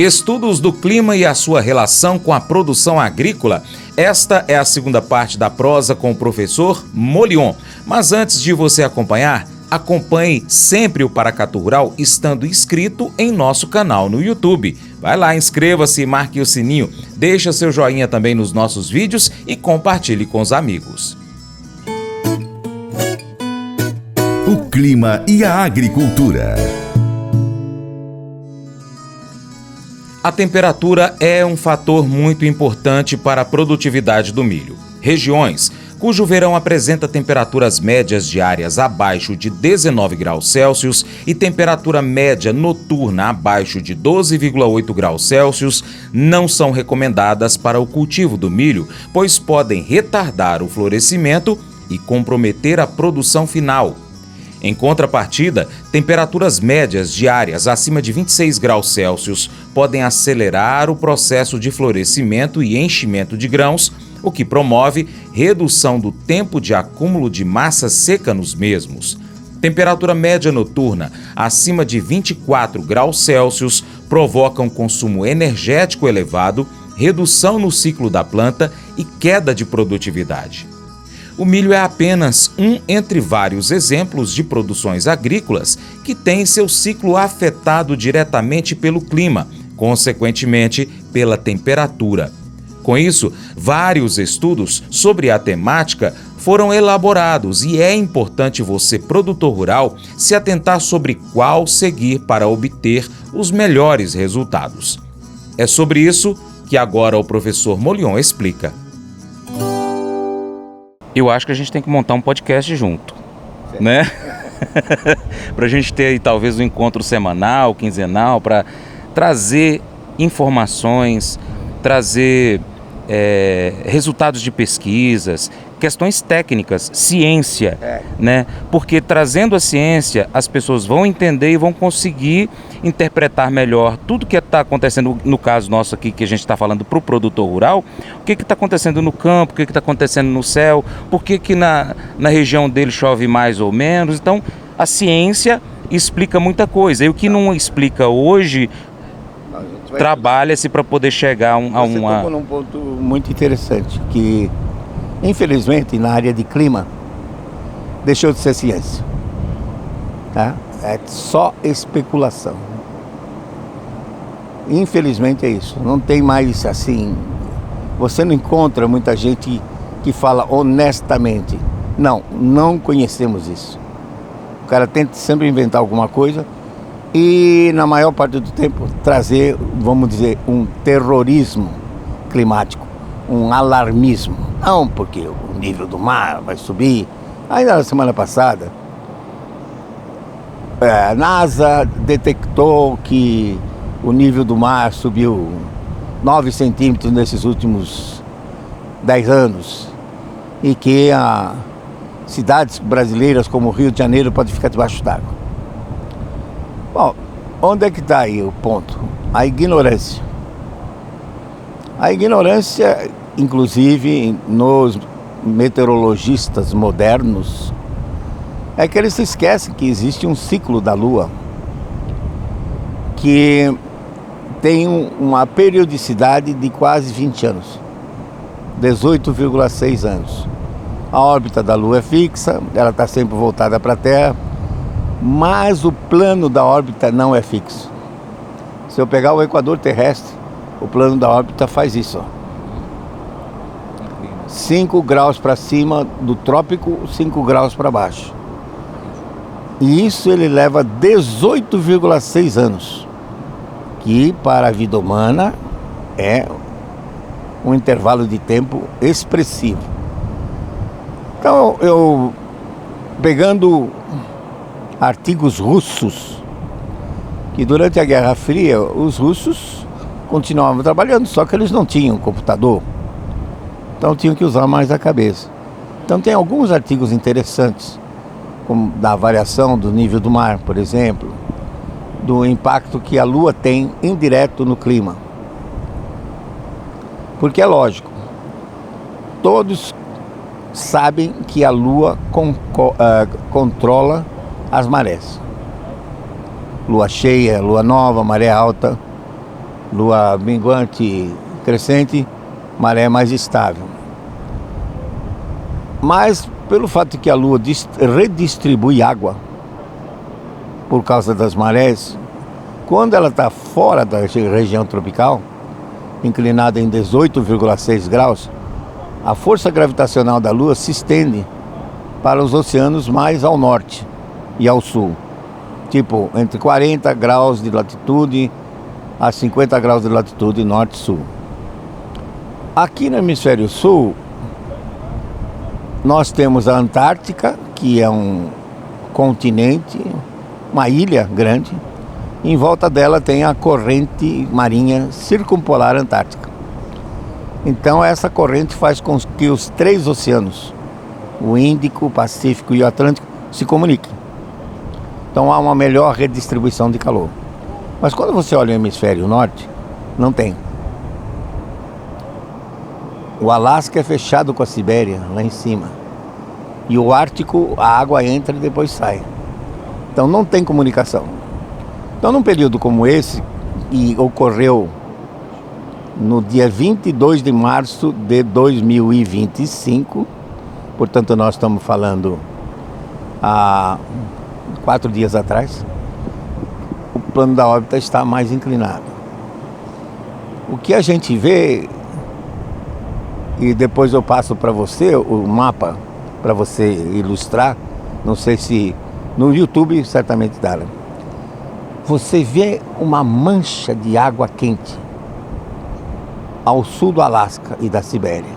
Estudos do clima e a sua relação com a produção agrícola. Esta é a segunda parte da prosa com o professor Molion. Mas antes de você acompanhar, acompanhe sempre o Paracatu Rural estando inscrito em nosso canal no YouTube. Vai lá, inscreva-se, marque o sininho, deixa seu joinha também nos nossos vídeos e compartilhe com os amigos. O clima e a agricultura. A temperatura é um fator muito importante para a produtividade do milho. Regiões cujo verão apresenta temperaturas médias diárias abaixo de 19 graus Celsius e temperatura média noturna abaixo de 12,8 graus Celsius não são recomendadas para o cultivo do milho, pois podem retardar o florescimento e comprometer a produção final. Em contrapartida, temperaturas médias diárias acima de 26 graus Celsius podem acelerar o processo de florescimento e enchimento de grãos, o que promove redução do tempo de acúmulo de massa seca nos mesmos. Temperatura média noturna acima de 24 graus Celsius provoca um consumo energético elevado, redução no ciclo da planta e queda de produtividade. O milho é apenas um entre vários exemplos de produções agrícolas que têm seu ciclo afetado diretamente pelo clima, consequentemente pela temperatura. Com isso, vários estudos sobre a temática foram elaborados e é importante você, produtor rural, se atentar sobre qual seguir para obter os melhores resultados. É sobre isso que agora o professor Molion explica. Eu acho que a gente tem que montar um podcast junto, né? Para a gente ter aí talvez um encontro semanal, quinzenal, para trazer informações, trazer resultados de pesquisas, questões técnicas, ciência, né? Porque trazendo a ciência, as pessoas vão entender e vão conseguir interpretar melhor tudo que está acontecendo, no caso nosso aqui, que a gente está falando para o produtor rural, o que está acontecendo no campo, o que está acontecendo no céu, por que na região dele chove mais ou menos. Então, a ciência explica muita coisa. E o que não explica hoje, trabalha-se para poder chegar a uma... Você tocou num ponto muito interessante, que infelizmente na área de clima deixou de ser ciência, tá? É só especulação. Infelizmente é isso, não tem mais assim, você não encontra muita gente que fala honestamente, não conhecemos isso. O cara tenta sempre inventar alguma coisa e na maior parte do tempo trazer, vamos dizer, um terrorismo climático, um alarmismo. Não, porque o nível do mar vai subir. Ainda na semana passada, a NASA detectou que o nível do mar subiu 9 centímetros nesses últimos 10 anos e que cidades brasileiras como o Rio de Janeiro podem ficar debaixo d'água. Bom, onde é que está aí o ponto? A ignorância. A ignorância, inclusive, nos meteorologistas modernos, é que eles se esquecem que existe um ciclo da Lua que tem uma periodicidade de quase 20 anos, 18,6 anos. A órbita da Lua é fixa, ela está sempre voltada para a Terra, mas o plano da órbita não é fixo. Se eu pegar o equador terrestre, o plano da órbita faz isso, 5 graus para cima do trópico, 5 graus para baixo. E isso ele leva 18,6 anos, que para a vida humana é um intervalo de tempo expressivo. Então eu pegando artigos russos, que durante a Guerra Fria os russos continuavam trabalhando, só que eles não tinham computador, então tinham que usar mais a cabeça. Então tem alguns artigos interessantes, como da variação do nível do mar, por exemplo, do impacto que a Lua tem indireto no clima. Porque é lógico, todos sabem que a Lua controla as marés. Lua cheia, lua nova, maré alta. lua minguante, crescente, maré mais estável. Mas pelo fato de que a lua redistribui água por causa das marés, quando ela está fora da região tropical, inclinada em 18,6 graus, a força gravitacional da lua se estende para os oceanos mais ao norte e ao sul, tipo entre 40 graus de latitude a 50 graus de latitude norte e sul. Aqui no hemisfério sul, nós temos a Antártica, que é um continente, uma ilha grande. Em volta dela tem a corrente marinha circumpolar antártica. Então essa corrente faz com que os três oceanos, o Índico, o Pacífico e o Atlântico, se comuniquem. Então há uma melhor redistribuição de calor. Mas quando você olha o hemisfério norte, não tem. O Alasca é fechado com a Sibéria, lá em cima. E o Ártico, a água entra e depois sai. Então não tem comunicação. Então num período como esse, que ocorreu no dia 22 de março de 2025, portanto nós estamos falando há 4 dias atrás, o plano da órbita está mais inclinado. O que a gente vê, e depois eu passo para você o mapa, para você ilustrar, não sei se no YouTube certamente dá. Você vê uma mancha de água quente ao sul do Alasca e da Sibéria.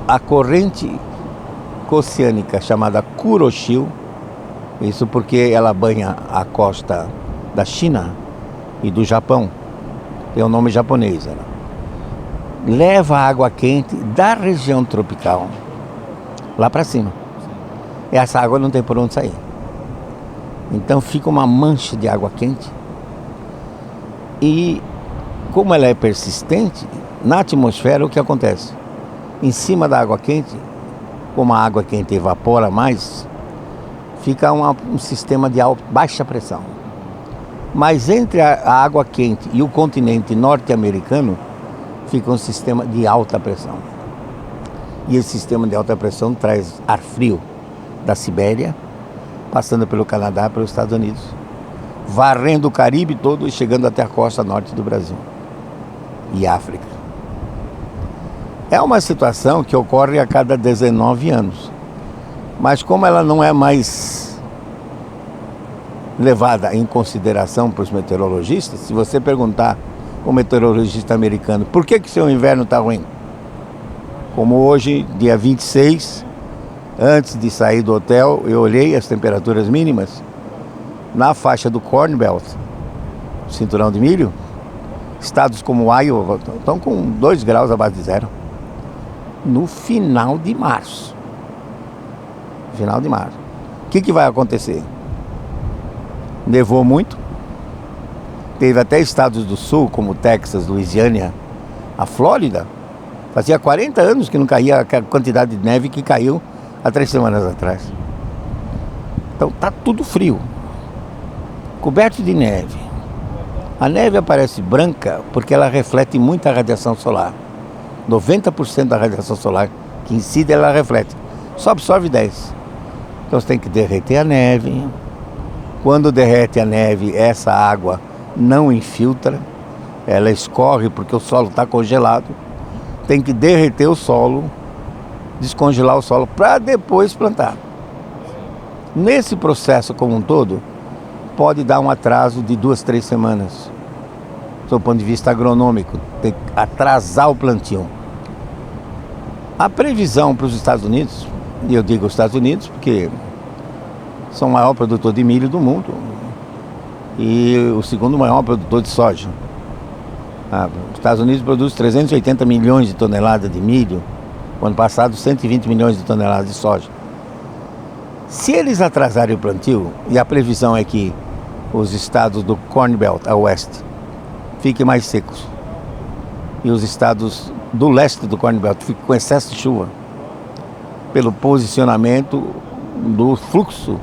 A corrente oceânica chamada Kuroshio, isso porque ela banha a costa da China e do Japão, tem o nome japonês, leva a água quente da região tropical lá para cima. E essa água não tem por onde sair. Então fica uma mancha de água quente. E como ela é persistente, na atmosfera o que acontece? Em cima da água quente, como a água quente evapora mais, fica um sistema de baixa pressão. Mas entre a água quente e o continente norte-americano, fica um sistema de alta pressão. E esse sistema de alta pressão traz ar frio da Sibéria, passando pelo Canadá, pelos Estados Unidos, varrendo o Caribe todo e chegando até a costa norte do Brasil e África. É uma situação que ocorre a cada 19 anos, mas como ela não é mais levada em consideração para os meteorologistas, se você perguntar ao meteorologista americano por que seu inverno está ruim, como hoje, dia 26, antes de sair do hotel, eu olhei as temperaturas mínimas na faixa do Corn Belt, cinturão de milho. Estados como Iowa estão com 2 graus abaixo de zero. No final de março. Final de março. O que vai acontecer? Nevou muito. Teve até estados do sul, como Texas, Louisiana, a Flórida. Fazia 40 anos que não caía a quantidade de neve que caiu há 3 semanas atrás. Então tá tudo frio, coberto de neve. A neve aparece branca porque ela reflete muita radiação solar. 90% da radiação solar que incide, ela reflete. Só absorve 10%. Então você tem que derreter a neve. Quando derrete a neve, essa água não infiltra. Ela escorre porque o solo está congelado. Tem que derreter o solo, descongelar o solo para depois plantar. Nesse processo como um todo, pode dar um atraso de 2, 3 semanas. Do ponto de vista agronômico, tem que atrasar o plantio. A previsão para os Estados Unidos, e eu digo os Estados Unidos porque são o maior produtor de milho do mundo e o segundo maior produtor de soja. Os Estados Unidos produz 380 milhões de toneladas de milho, o ano passado 120 milhões de toneladas de soja. Se eles atrasarem o plantio, e a previsão é que os estados do Corn Belt a oeste fiquem mais secos, e os estados do leste do Corn Belt fiquem com excesso de chuva, pelo posicionamento do fluxo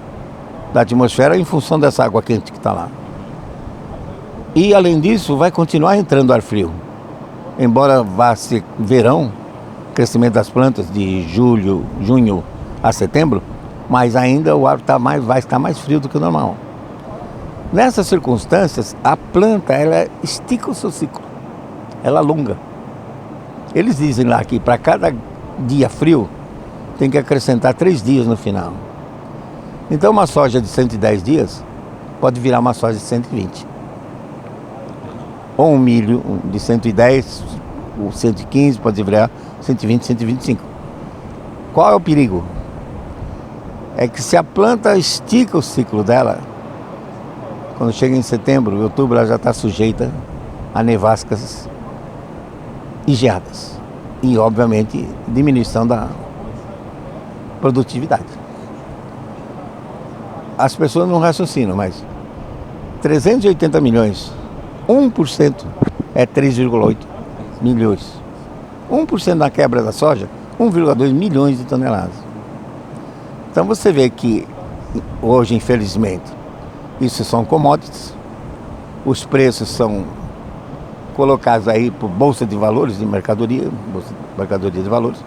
da atmosfera em função dessa água quente que está lá. E além disso, vai continuar entrando ar frio. Embora vá ser verão, crescimento das plantas de junho a setembro, mas ainda o ar vai estar mais frio do que o normal. Nessas circunstâncias, a planta ela estica o seu ciclo, ela alonga. Eles dizem lá que para cada dia frio tem que acrescentar 3 dias no final. Então uma soja de 110 dias pode virar uma soja de 120. Ou um milho de 110, ou 115 pode virar 120, 125. Qual é o perigo? É que se a planta estica o ciclo dela, quando chega em setembro, outubro, ela já está sujeita a nevascas e geadas. E, obviamente, diminuição da produtividade. As pessoas não raciocinam, mas 380 milhões, 1% é 3,8 milhões. 1% da quebra da soja, 1,2 milhões de toneladas. Então você vê que hoje, infelizmente, isso são commodities, os preços são colocados aí por bolsa de valores de mercadoria, de valores,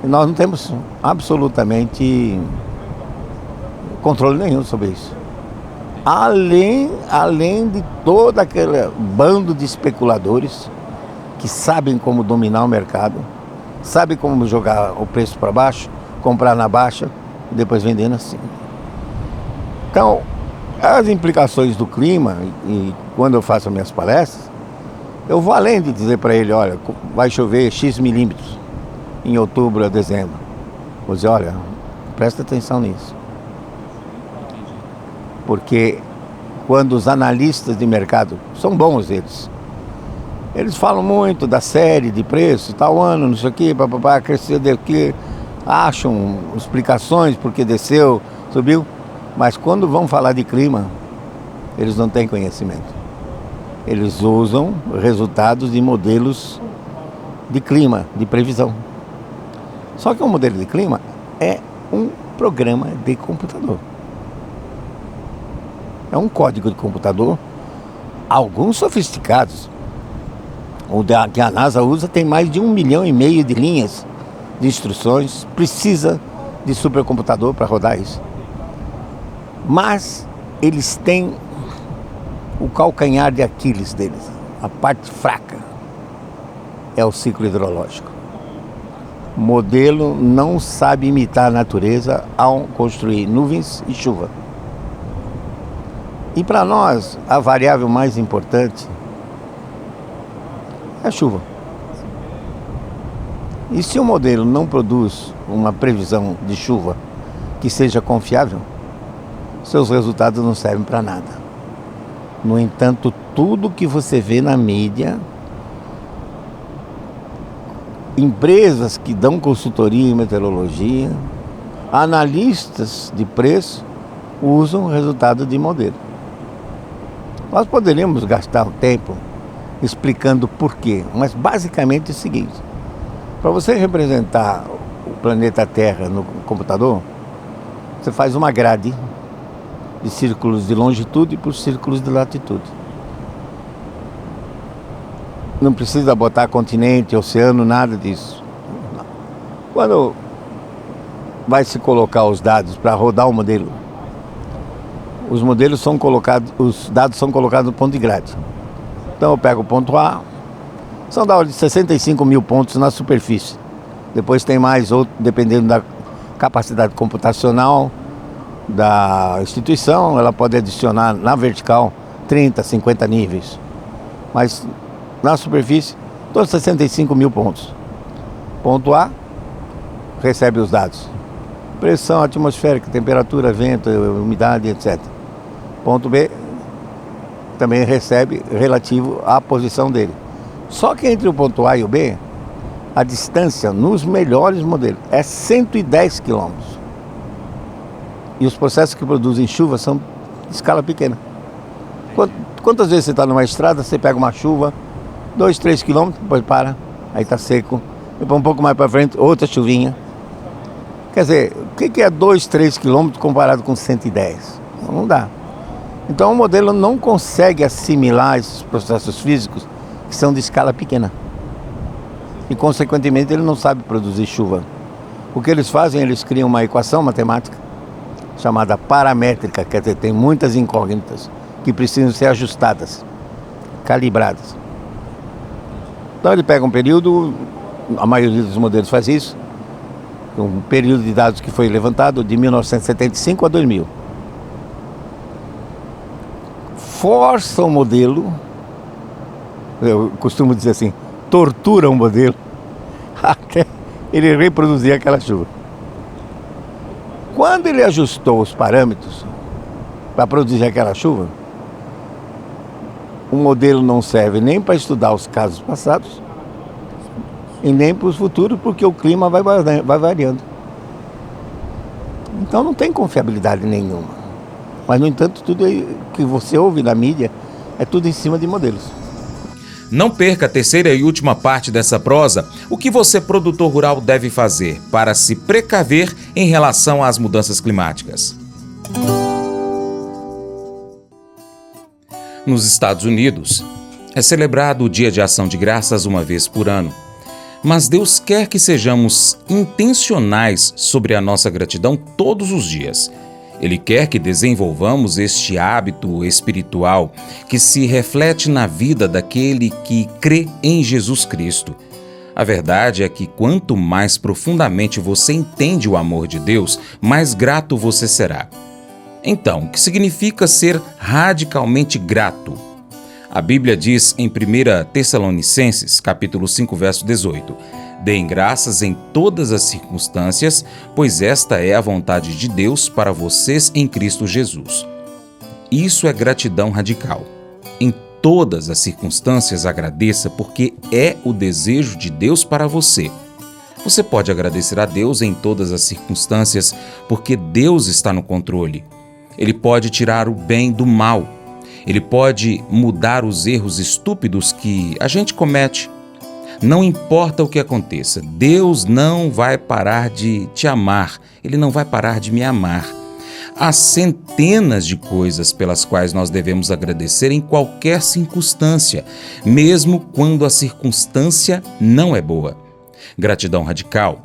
e nós não temos absolutamente controle nenhum sobre isso. Além de todo aquele bando de especuladores que sabem como dominar o mercado, sabem como jogar o preço para baixo, comprar na baixa e depois vender na cima. Então, as implicações do clima, e quando eu faço minhas palestras, eu vou além de dizer para ele, olha, vai chover X milímetros em outubro a dezembro. Vou dizer, olha, presta atenção nisso. Porque quando os analistas de mercado, são bons eles falam muito da série de preços, tal ano, não sei o que, papapá, cresceu daqui, acham explicações porque desceu, subiu, mas quando vão falar de clima, eles não têm conhecimento. Eles usam resultados de modelos de clima, de previsão. Só que um modelo de clima é um programa de computador. É um código de computador, alguns sofisticados. O que a NASA usa tem mais de 1,5 milhão de linhas de instruções, precisa de supercomputador para rodar isso. Mas eles têm o calcanhar de Aquiles deles, a parte fraca, é o ciclo hidrológico. O modelo não sabe imitar a natureza ao construir nuvens e chuva. E para nós, a variável mais importante é a chuva. E se o modelo não produz uma previsão de chuva que seja confiável, seus resultados não servem para nada. No entanto, tudo que você vê na mídia, empresas que dão consultoria em meteorologia, analistas de preço, usam o resultado de modelo. Nós poderíamos gastar um tempo explicando por quê, mas basicamente é o seguinte: para você representar o planeta Terra no computador, você faz uma grade de círculos de longitude por círculos de latitude. Não precisa botar continente, oceano, nada disso. Quando vai se colocar os dados para rodar o modelo, os dados são colocados no ponto de grade. Então eu pego o ponto A, são da ordem de 65 mil pontos na superfície. Depois tem mais outro, dependendo da capacidade computacional da instituição, ela pode adicionar na vertical 30, 50 níveis. Mas na superfície, todos 65 mil pontos. Ponto A recebe os dados: pressão atmosférica, temperatura, vento, umidade, etc. Ponto B também recebe relativo à posição dele. Só que entre o ponto A e o B, a distância nos melhores modelos é 110 quilômetros. E os processos que produzem chuva são de escala pequena. Quantas vezes você está numa estrada, você pega uma chuva, 2, 3 quilômetros, depois para, aí está seco, depois um pouco mais para frente, outra chuvinha. Quer dizer, o que é 2, 3 quilômetros comparado com 110? Não dá. Então o modelo não consegue assimilar esses processos físicos que são de escala pequena. E consequentemente ele não sabe produzir chuva. O que eles fazem, eles criam uma equação matemática chamada paramétrica, quer dizer, tem muitas incógnitas que precisam ser ajustadas, calibradas. Então ele pega um período, a maioria dos modelos faz isso, um período de dados que foi levantado de 1975 a 2000. Força o modelo, eu costumo dizer assim, tortura o modelo, até ele reproduzir aquela chuva. Quando ele ajustou os parâmetros para produzir aquela chuva, o modelo não serve nem para estudar os casos passados e nem para os futuros, porque o clima vai variando. Então não tem confiabilidade nenhuma. Mas, no entanto, tudo que você ouve na mídia é tudo em cima de modelos. Não perca a terceira e última parte dessa prosa. O que você, produtor rural, deve fazer para se precaver em relação às mudanças climáticas? Nos Estados Unidos, é celebrado o Dia de Ação de Graças uma vez por ano. Mas Deus quer que sejamos intencionais sobre a nossa gratidão todos os dias. Ele quer que desenvolvamos este hábito espiritual que se reflete na vida daquele que crê em Jesus Cristo. A verdade é que quanto mais profundamente você entende o amor de Deus, mais grato você será. Então, o que significa ser radicalmente grato? A Bíblia diz em 1 Tessalonicenses, capítulo 5, verso 18: Deem graças em todas as circunstâncias, pois esta é a vontade de Deus para vocês em Cristo Jesus. Isso é gratidão radical. Em todas as circunstâncias agradeça, porque é o desejo de Deus para você. Você pode agradecer a Deus em todas as circunstâncias, porque Deus está no controle. Ele pode tirar o bem do mal. Ele pode mudar os erros estúpidos que a gente comete. Não importa o que aconteça, Deus não vai parar de te amar, Ele não vai parar de me amar. Há centenas de coisas pelas quais nós devemos agradecer em qualquer circunstância, mesmo quando a circunstância não é boa. Gratidão radical.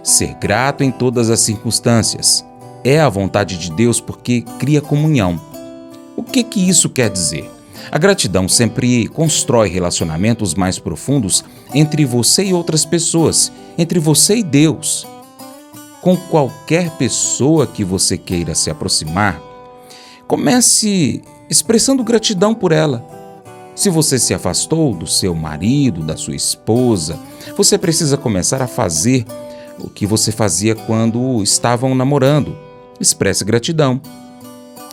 Ser grato em todas as circunstâncias. É a vontade de Deus porque cria comunhão. O que isso quer dizer? A gratidão sempre constrói relacionamentos mais profundos entre você e outras pessoas, entre você e Deus. Com qualquer pessoa que você queira se aproximar, comece expressando gratidão por ela. Se você se afastou do seu marido, da sua esposa, você precisa começar a fazer o que você fazia quando estavam namorando. Expresse gratidão.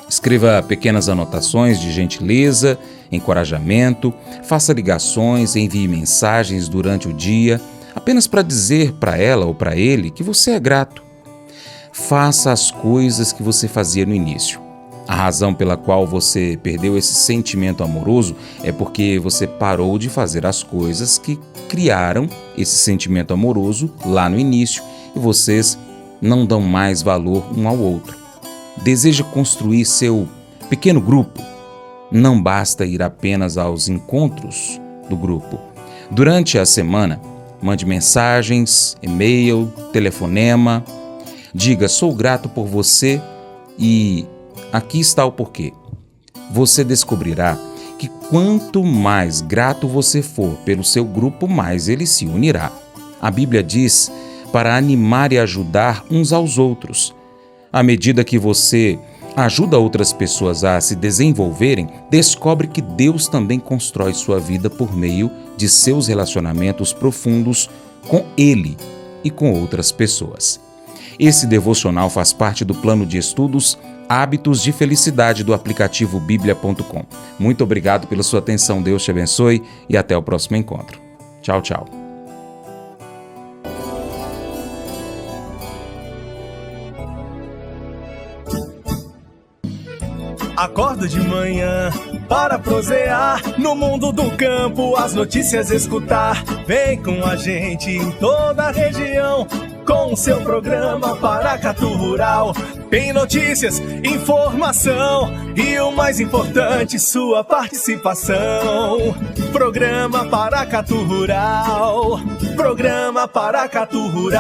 Escreva pequenas anotações de gentileza, encorajamento, faça ligações, envie mensagens durante o dia, apenas para dizer para ela ou para ele que você é grato. Faça as coisas que você fazia no início. A razão pela qual você perdeu esse sentimento amoroso é porque você parou de fazer as coisas que criaram esse sentimento amoroso lá no início e vocês não dão mais valor um ao outro. Deseja construir seu pequeno grupo? Não basta ir apenas aos encontros do grupo. Durante a semana, mande mensagens, e-mail, telefonema. Diga, sou grato por você e aqui está o porquê. Você descobrirá que quanto mais grato você for pelo seu grupo, mais ele se unirá. A Bíblia diz para animar e ajudar uns aos outros. À medida que você ajuda outras pessoas a se desenvolverem, descobre que Deus também constrói sua vida por meio de seus relacionamentos profundos com Ele e com outras pessoas. Esse devocional faz parte do plano de estudos Hábitos de Felicidade do aplicativo Bíblia.com. Muito obrigado pela sua atenção, Deus te abençoe e até o próximo encontro. Tchau, tchau. Acordo de manhã para prosear no mundo do campo, as notícias escutar. Vem com a gente em toda a região com o seu programa Paracatu Rural. Tem notícias, informação E o mais importante, sua participação. Programa Paracatu Rural. Programa Paracatu Rural.